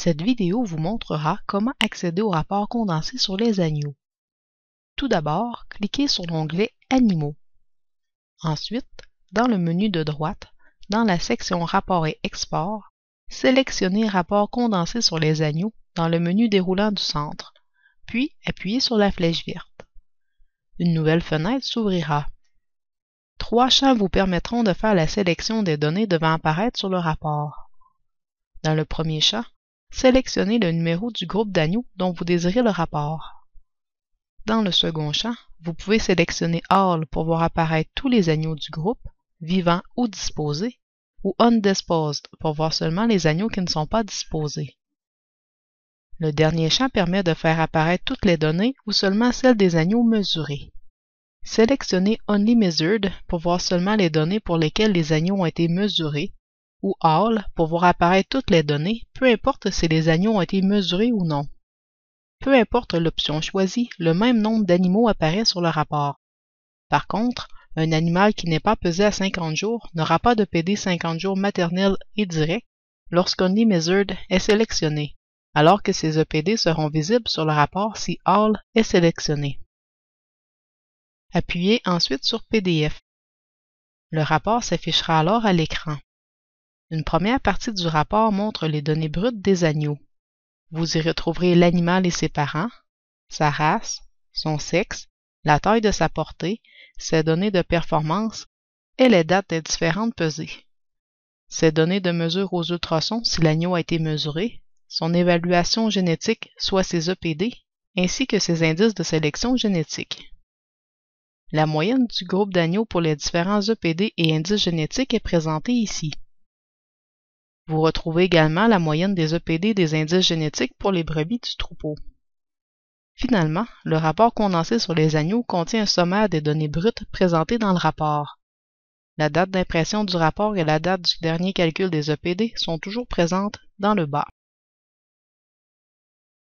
Cette vidéo vous montrera comment accéder au rapport condensé sur les agneaux. Tout d'abord, cliquez sur l'onglet Animaux. Ensuite, dans le menu de droite, dans la section Rapport et export, sélectionnez Rapport condensé sur les agneaux dans le menu déroulant du centre, puis appuyez sur la flèche verte. Une nouvelle fenêtre s'ouvrira. 3 champs vous permettront de faire la sélection des données devant apparaître sur le rapport. Dans le premier champ, sélectionnez le numéro du groupe d'agneaux dont vous désirez le rapport. Dans le second champ, vous pouvez sélectionner All pour voir apparaître tous les agneaux du groupe, vivants ou disposés, ou Undisposed pour voir seulement les agneaux qui ne sont pas disposés. Le dernier champ permet de faire apparaître toutes les données ou seulement celles des agneaux mesurés. Sélectionnez Only Measured pour voir seulement les données pour lesquelles les agneaux ont été mesurés, ou All pour voir apparaître toutes les données, peu importe si les agneaux ont été mesurés ou non. Peu importe l'option choisie, le même nombre d'animaux apparaît sur le rapport. Par contre, un animal qui n'est pas pesé à 50 jours n'aura pas de PD 50 jours maternel et direct lorsqu'Only Measured est sélectionné, alors que ces EPD seront visibles sur le rapport si All est sélectionné. Appuyez ensuite sur PDF. Le rapport s'affichera alors à l'écran. Une première partie du rapport montre les données brutes des agneaux. Vous y retrouverez l'animal et ses parents, sa race, son sexe, la taille de sa portée, ses données de performance et les dates des différentes pesées. Ses données de mesure aux ultrasons si l'agneau a été mesuré, son évaluation génétique, soit ses EPD, ainsi que ses indices de sélection génétique. La moyenne du groupe d'agneaux pour les différents EPD et indices génétiques est présentée ici. Vous retrouvez également la moyenne des EPD et des indices génétiques pour les brebis du troupeau. Finalement, le rapport condensé sur les agneaux contient un sommaire des données brutes présentées dans le rapport. La date d'impression du rapport et la date du dernier calcul des EPD sont toujours présentes dans le bas.